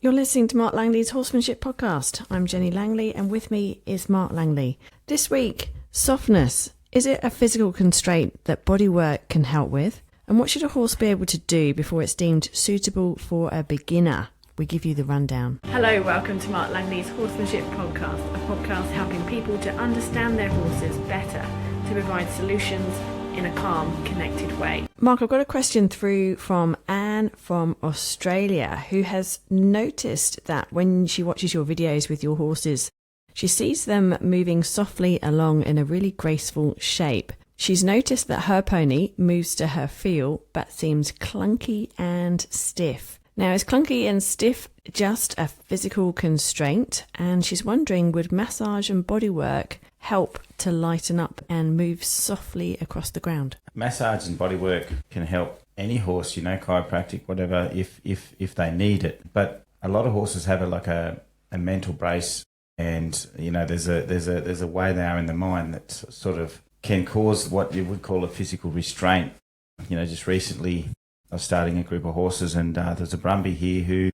You're listening to Mark Langley's Horsemanship Podcast. I'm Jenny Langley, and with me is Mark Langley. This week, softness. Is it a physical constraint that bodywork can help with? And what should a horse be able to do before it's deemed suitable for a beginner? We give you the rundown. Hello, welcome to Mark Langley's Horsemanship Podcast, a podcast helping people to understand their horses better, to provide solutions in a calm, connected way. Mark, I've got a question through from Anne from Australia, who has noticed that when she watches your videos with your horses, she sees them moving softly along in a really graceful shape. She's noticed that her pony moves to her feel, but seems clunky and stiff. Now, is clunky and stiff just a physical constraint? And she's wondering, would massage and bodywork help to lighten up and move softly across the ground? Massage and bodywork can help any horse, chiropractic, whatever, if they need it. But a lot of horses have a mental brace, and there's a way they are in the mind that sort of can cause what you would call a physical restraint. Just recently I was starting a group of horses, and there's a Brumby here who,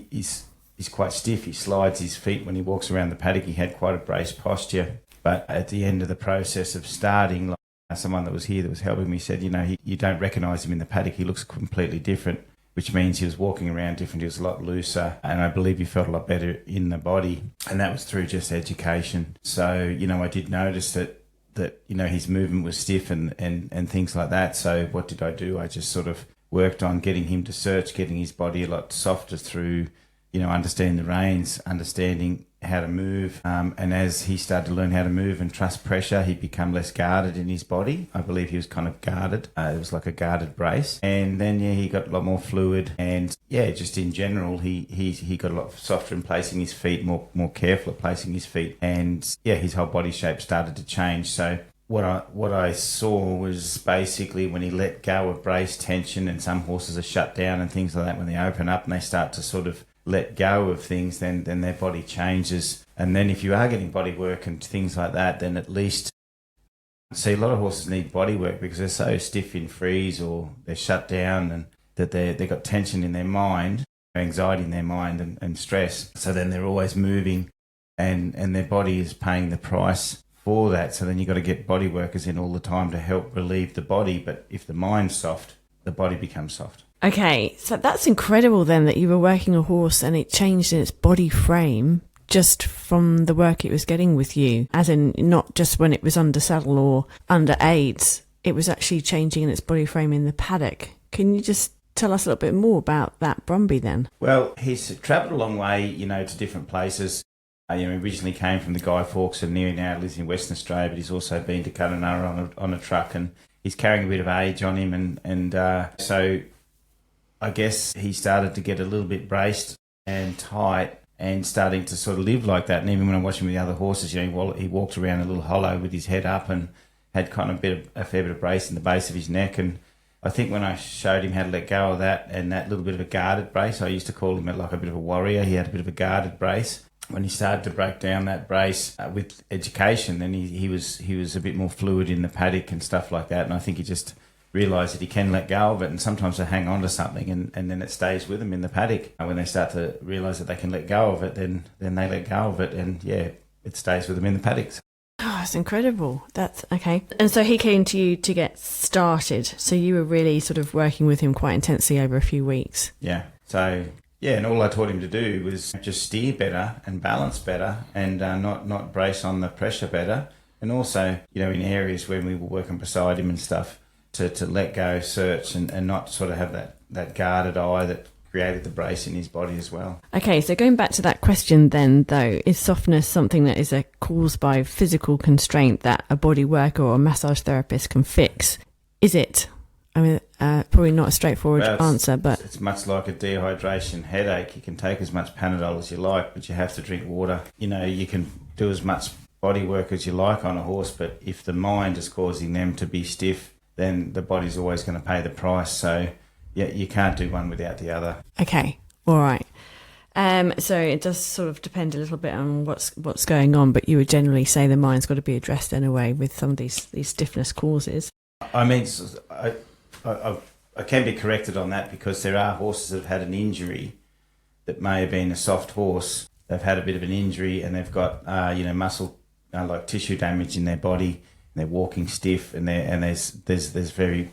he's quite stiff. He slides his feet when he walks around the paddock. He had quite a braced posture. But at the end of the process of starting, someone that was here that was helping me said, you don't recognise him in the paddock. He looks completely different, which means he was walking around different. He was a lot looser, and I believe he felt a lot better in the body. And that was through just education. So, I did notice that his movement was stiff and things like that. So what did I do? I just sort of worked on getting him to search, getting his body a lot softer through, understanding the reins, understanding how to move. And as he started to learn how to move and trust pressure, he'd become less guarded in his body. I believe he was kind of guarded. It was like a guarded brace. And then, he got a lot more fluid. And, just in general, he got a lot softer in placing his feet, more careful at placing his feet. And, his whole body shape started to change. So what I saw was basically when he let go of brace tension, and some horses are shut down and things like that, when they open up and they start to sort of let go of things, then their body changes. And then if you are getting body work and things like that, then at least, see, a lot of horses need body work because they're so stiff in freeze, or they're shut down, and that they've got tension in their mind, anxiety in their mind, and stress. So then they're always moving, and their body is paying the price for that. So then you've got to get body workers in all the time to help relieve the body. But if the mind's soft, the body becomes soft. Okay, so that's incredible then, that you were working a horse and it changed in its body frame just from the work it was getting with you, as in not just when it was under saddle or under aids, it was actually changing in its body frame in the paddock. Can you just tell us a little bit more about that Brumby then? Well, he's travelled a long way, to different places. He originally came from the Guy Fawkes, and near now lives in Western Australia, but he's also been to Kununurra on a truck, and he's carrying a bit of age on him, and so I guess he started to get a little bit braced and tight and starting to sort of live like that. And even when I watched him with the other horses, he walked around a little hollow with his head up and had kind of a fair bit of brace in the base of his neck. And I think when I showed him how to let go of that and that little bit of a guarded brace, I used to call him like a bit of a warrior. He had a bit of a guarded brace. When he started to break down that brace with education, then he was a bit more fluid in the paddock and stuff like that. And I think he just realise that he can let go of it, and sometimes they hang on to something and then it stays with them in the paddock. And when they start to realise that they can let go of it, then they let go of it, and it stays with them in the paddocks. Oh, that's incredible. That's okay. And so he came to you to get started, so you were really sort of working with him quite intensely over a few weeks. Yeah. So and all I taught him to do was just steer better and balance better, and not brace on the pressure better, and also in areas when we were working beside him and stuff, to let go, search, and not sort of have that guarded eye that created the brace in his body as well. Okay, so going back to that question then, though, is softness something that is caused by physical constraint that a body worker or a massage therapist can fix? Is it? I mean, probably not a straightforward answer, but it's much like a dehydration headache. You can take as much Panadol as you like, but you have to drink water. You can do as much body work as you like on a horse, but if the mind is causing them to be stiff, then the body's always going to pay the price. So, you can't do one without the other. Okay, all right. So it does sort of depend a little bit on what's going on, but you would generally say the mind's got to be addressed anyway with some of these stiffness causes. I mean, I can be corrected on that, because there are horses that have had an injury that may have been a soft horse, they've had a bit of an injury and they've got muscle like tissue damage in their body, and they're walking stiff, and there's very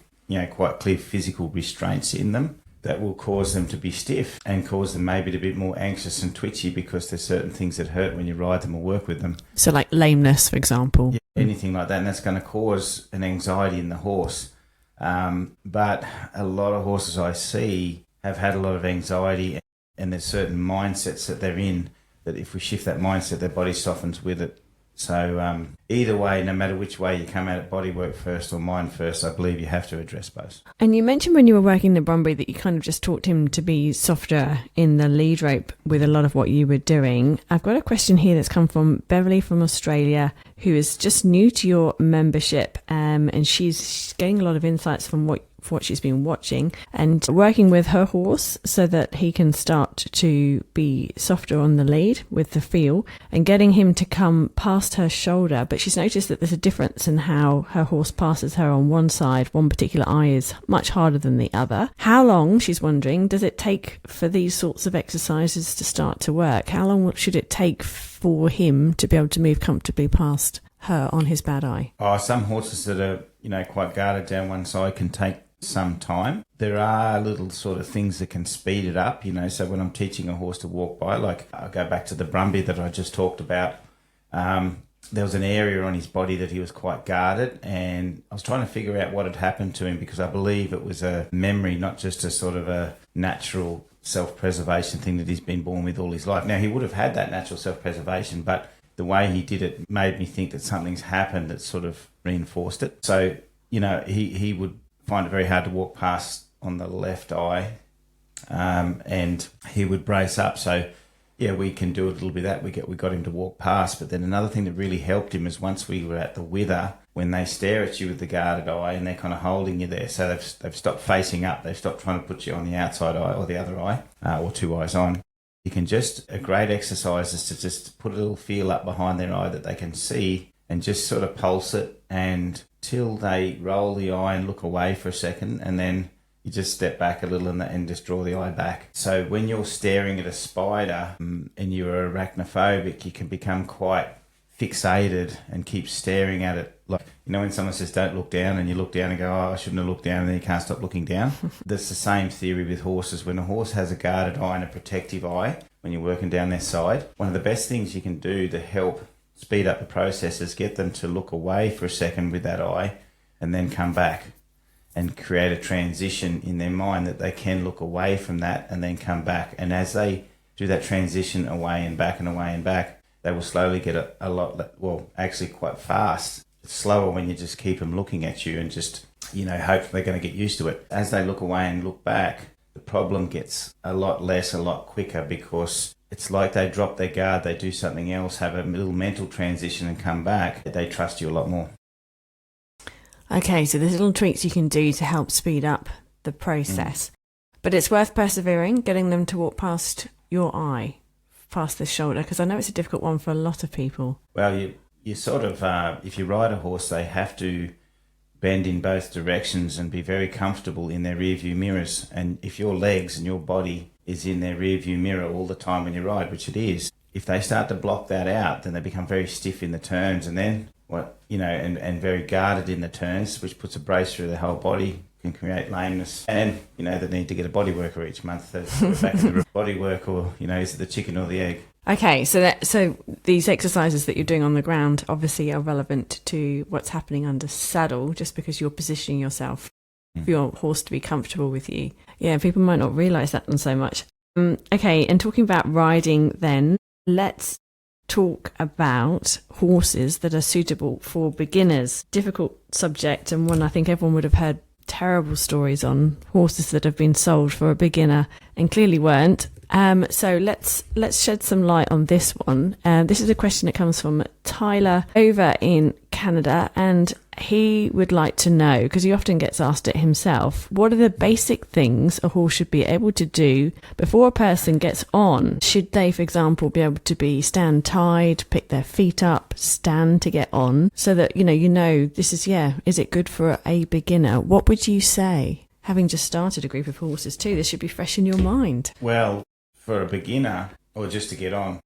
quite clear physical restraints in them that will cause them to be stiff and cause them maybe to be more anxious and twitchy because there's certain things that hurt when you ride them or work with them. So like lameness, for example. Yeah, anything like that, and that's going to cause an anxiety in the horse. But a lot of horses I see have had a lot of anxiety, and there's certain mindsets that they're in that if we shift that mindset, their body softens with it. So either way, no matter which way you come at it, bodywork first or mind first, I believe you have to address both. And you mentioned when you were working the Brumby that you kind of just taught him to be softer in the lead rope with a lot of what you were doing. I've got a question here that's come from Beverly from Australia, who is just new to your membership, and she's getting a lot of insights from what she's been watching and working with her horse so that he can start to be softer on the lead with the feel and getting him to come past her shoulder. But she's noticed that there's a difference in how her horse passes her on one side. One particular eye is much harder than the other. How long, she's wondering, does it take for these sorts of exercises to start to work? How long should it take for him to be able to move comfortably past her on his bad eye? Some horses that are quite guarded down one side can take some time. There are little sort of things that can speed it up, so when I'm teaching a horse to walk by, like I'll go back to the Brumby that I just talked about, there was an area on his body that he was quite guarded, and I was trying to figure out what had happened to him because I believe it was a memory, not just a sort of a natural self-preservation thing that he's been born with all his life. Now, he would have had that natural self-preservation, but the way he did it made me think that something's happened that sort of reinforced it. So, he would find it very hard to walk past on the left eye, and he would brace up. So yeah, we can do a little bit of that. We got him to walk past. But then another thing that really helped him is once we were at the wither, when they stare at you with the guarded eye and they're kind of holding you there, so they've stopped facing up, they've stopped trying to put you on the outside eye or the other eye, or two eyes on. You can a great exercise is to just put a little feel up behind their eye that they can see and just sort of pulse it and till they roll the eye and look away for a second, and then you just step back a little and just draw the eye back. So when you're staring at a spider and you're arachnophobic, you can become quite fixated and keep staring at it. Like, when someone says don't look down and you look down and go, oh, I shouldn't have looked down, and then you can't stop looking down. That's the same theory with horses. When a horse has a guarded eye and a protective eye, when you're working down their side, one of the best things you can do to help speed up the process is get them to look away for a second with that eye and then come back and create a transition in their mind that they can look away from that and then come back. And as they do that transition away and back and away and back, they will slowly get a lot, actually quite fast. It's slower when you just keep them looking at you and just, hope they're going to get used to it. As they look away and look back, the problem gets a lot less, a lot quicker, because it's like they drop their guard, they do something else, have a little mental transition and come back. They trust you a lot more. Okay, so there's little tweaks you can do to help speed up the process. But it's worth persevering, getting them to walk past your eye, past the shoulder, because I know it's a difficult one for a lot of people. Well, you sort of, if you ride a horse, they have to bend in both directions and be very comfortable in their rear view mirrors. And if your legs and your body is in their rear view mirror all the time when you ride, which it is, if they start to block that out, then they become very stiff in the turns, and then and very guarded in the turns, which puts a brace through their whole body, can create lameness. And they need to get a body worker each month. That's back to the body work, or is it the chicken or the egg? Okay, so these exercises that you're doing on the ground obviously are relevant to what's happening under saddle, just because you're positioning yourself for your horse to be comfortable with you. Yeah, people might not realise that so much. Okay, and talking about riding then, let's talk about horses that are suitable for beginners. Difficult subject, and one I think everyone would have heard terrible stories on horses that have been sold for a beginner and clearly weren't. So let's shed some light on this one. This is a question that comes from Tyler over in Canada, and he would like to know, because he often gets asked it himself, what are the basic things a horse should be able to do before a person gets on? Should they, for example, be able to be stand tied, pick their feet up, stand to get on, so that this is it good for a beginner? What would you say? Having just started a group of horses too, this should be fresh in your mind. Well, for a beginner or just to get on?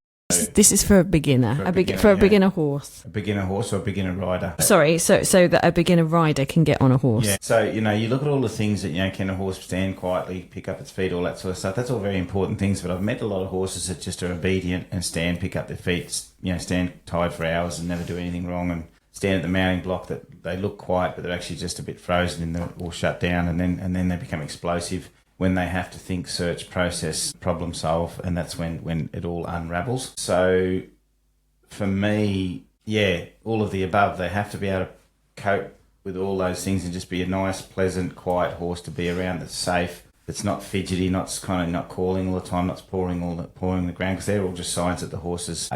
This is for a beginner, for a beginner horse. A beginner horse or a beginner rider? Sorry, so that a beginner rider can get on a horse. Yeah. So, you look at all the things that, can a horse stand quietly, pick up its feet, all that sort of stuff. That's all very important things, but I've met a lot of horses that just are obedient and stand, pick up their feet, stand tied for hours and never do anything wrong, and stand at the mounting block that they look quiet, but they're actually just a bit frozen or shut down, and then they become explosive when they have to think, search, process, problem solve, and that's when it all unravels. So for me, all of the above. They have to be able to cope with all those things and just be a nice, pleasant, quiet horse to be around that's safe, that's not fidgety, not calling all the time, not pawing the ground, because they're all just signs that the horse is,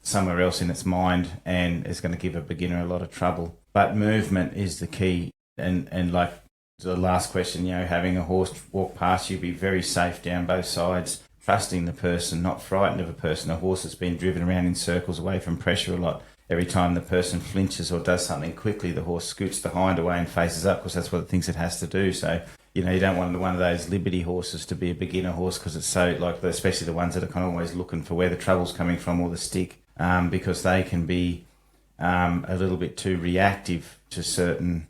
somewhere else in its mind and is going to give a beginner a lot of trouble. But movement is the key, and like the last question, having a horse walk past you, be very safe down both sides, trusting the person, not frightened of a person. A horse that's been driven around in circles away from pressure a lot. Every time the person flinches or does something quickly, the horse scoots the hind away and faces up, because that's what it thinks it has to do. So, you don't want one of those liberty horses to be a beginner horse, because it's so, especially the ones that are kind of always looking for where the trouble's coming from or the stick, because they can be a little bit too reactive to certain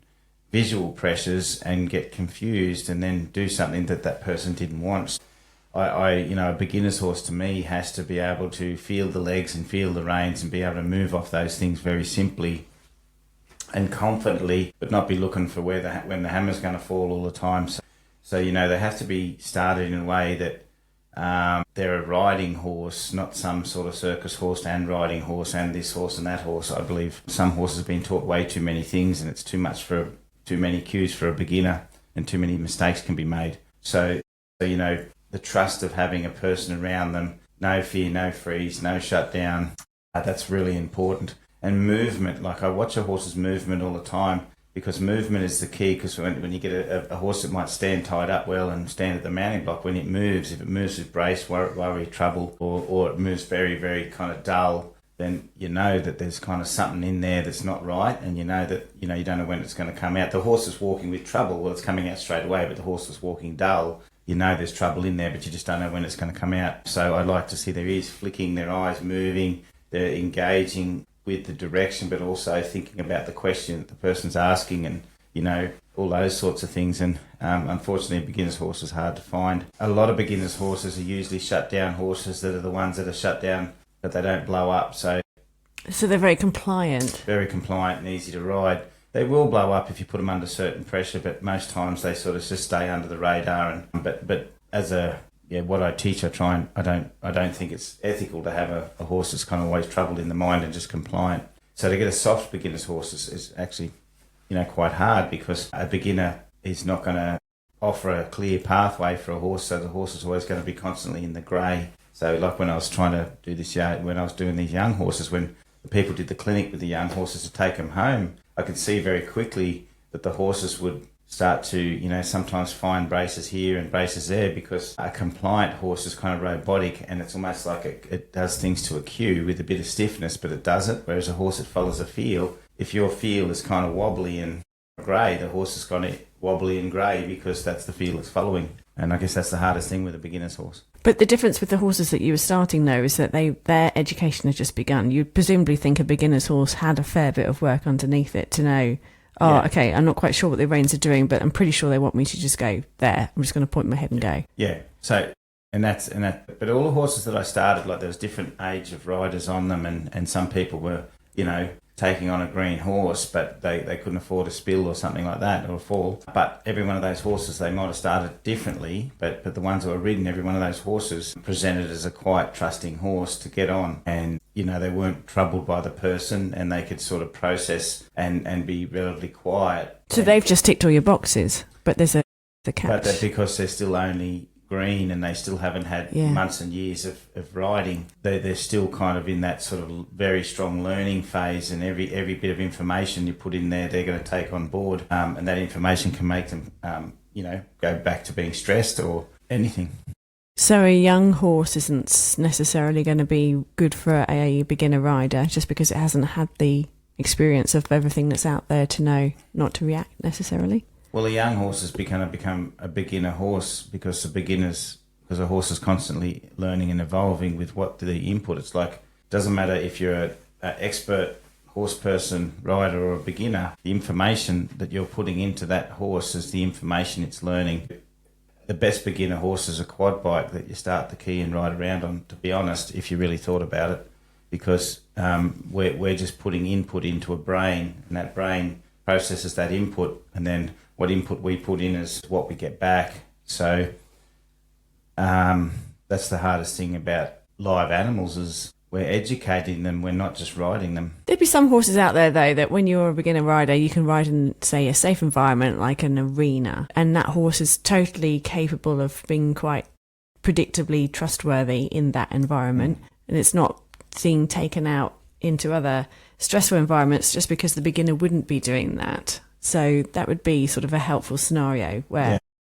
visual pressures and get confused and then do something that person didn't want. A beginner's horse to me has to be able to feel the legs and feel the reins and be able to move off those things very simply and confidently, but not be looking for when the hammer's going to fall all the time. So they have to be started in a way that they're a riding horse, not some sort of circus horse and riding horse and this horse and that horse. I believe some horses have been taught way too many things, and it's too many cues for a beginner, and too many mistakes can be made. So the trust of having a person around them, no fear, no freeze, no shutdown, that's really important. And movement, I watch a horse's movement all the time, because movement is the key. Because when you get a horse that might stand tied up well and stand at the mounting block, when it moves, if it moves with brace, worry, trouble, or it moves very, very kind of dull, then that there's kind of something in there that's not right, and that you don't know when it's going to come out. The horse is walking with trouble, well, it's coming out straight away, but the horse is walking dull, there's trouble in there, but you just don't know when it's going to come out. So I like to see their ears flicking, their eyes moving, they're engaging with the direction, but also thinking about the question that the person's asking, and all those sorts of things. And unfortunately, a beginner's horse is hard to find. A lot of beginner's horses are usually shut down horses that are the ones that are shut down, but they don't blow up. So they're very compliant. Very compliant and easy to ride. They will blow up if you put them under certain pressure, but most times they sort of just stay under the radar. But as what I teach, I don't think it's ethical to have a horse that's kind of always troubled in the mind and just compliant. So to get a soft beginner's horse is actually, quite hard, because a beginner is not going to offer a clear pathway for a horse. So the horse is always going to be constantly in the grey. So like when I was trying to do this, when I was doing these young horses, when the people did the clinic with the young horses to take them home, I could see very quickly that the horses would start to, sometimes find braces here and braces there, because a compliant horse is kind of robotic, and it's almost like it does things to a cue with a bit of stiffness, but it does it. Whereas a horse that follows a feel, if your feel is kind of wobbly and grey, the horse is kind of wobbly and grey, because that's the feel it's following. And I guess that's the hardest thing with a beginner's horse. But the difference with the horses that you were starting, though, is that their education has just begun. You'd presumably think a beginner's horse had a fair bit of work underneath it to know, okay, I'm not quite sure what the reins are doing, but I'm pretty sure they want me to just go there. I'm just going to point my head and go. Yeah. So, but all the horses that I started, there was different age of riders on them, and some people were, taking on a green horse, but they couldn't afford a spill or something like that, or a fall. But every one of those horses, they might have started differently, but the ones that were ridden, every one of those horses presented as a quiet, trusting horse to get on. And, they weren't troubled by the person, and they could sort of process and be relatively quiet. So they've just ticked all your boxes, but there's the catch. But that because they're still only green and they still haven't had months and years of riding, they're still kind of in that sort of very strong learning phase, and every bit of information you put in there, they're going to take on board, and that information can make them go back to being stressed or anything. So a young horse isn't necessarily going to be good for a beginner rider, just because it hasn't had the experience of everything that's out there to know not to react necessarily? Well, a young horse is going to become a beginner horse, because the beginners because a horse is constantly learning and evolving with what the input. It's like, it doesn't matter if you're an expert horse person, rider, or a beginner, the information that you're putting into that horse is the information it's learning. The best beginner horse is a quad bike that you start the key and ride around on, to be honest, if you really thought about it, because we're just putting input into a brain, and that brain processes that input, and then what input we put in is what we get back. So that's the hardest thing about live animals, is we're educating them, we're not just riding them. There'd be some horses out there, though, that when you're a beginner rider, you can ride in, say, a safe environment like an arena, and that horse is totally capable of being quite predictably trustworthy in that environment, and it's not being taken out into other stressful environments just because the beginner wouldn't be doing that. So that would be sort of a helpful scenario where... Yeah.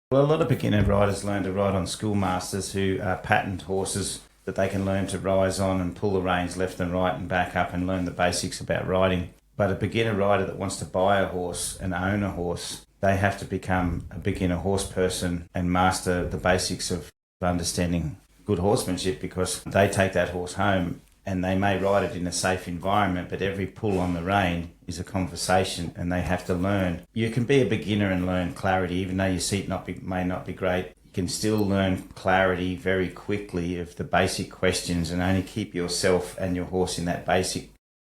Well, a lot of beginner riders learn to ride on schoolmasters who are patterned horses that they can learn to rise on and pull the reins left and right and back up and learn the basics about riding. But a beginner rider that wants to buy a horse and own a horse, they have to become a beginner horse person and master the basics of understanding good horsemanship, because they take that horse home and they may ride it in a safe environment, but every pull on the rein is a conversation, and they have to learn. You can be a beginner and learn clarity, even though your seat may not be great. You can still learn clarity very quickly of the basic questions, and only keep yourself and your horse in that basic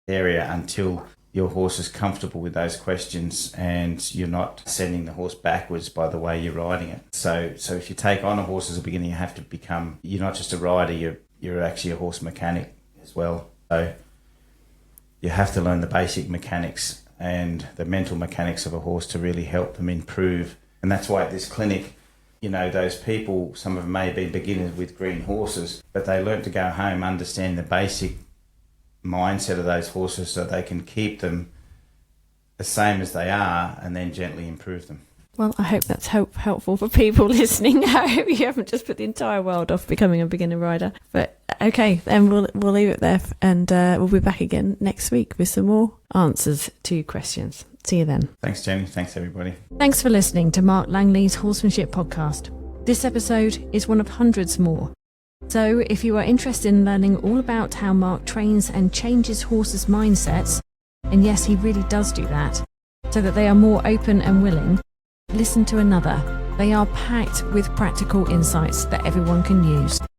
area until your horse is comfortable with those questions and you're not sending the horse backwards by the way you're riding it. So if you take on a horse as a beginner, you have to become, you're not just a rider, you're actually a horse mechanic as well. So you have to learn the basic mechanics and the mental mechanics of a horse to really help them improve. And that's why at this clinic, you know, those people, some of them may have been beginners with green horses, but they learnt to go home, understand the basic mindset of those horses so they can keep them the same as they are and then gently improve them. Well, I hope that's helpful for people listening. I hope you haven't just put the entire world off becoming a beginner rider. But okay, then we'll leave it there, and we'll be back again next week with some more answers to questions. See you then. Thanks, Jenny. Thanks, everybody. Thanks for listening to Mark Langley's Horsemanship Podcast. This episode is one of hundreds more. So if you are interested in learning all about how Mark trains and changes horses' mindsets, and yes, he really does do that, so that they are more open and willing, listen to another. They are packed with practical insights that everyone can use.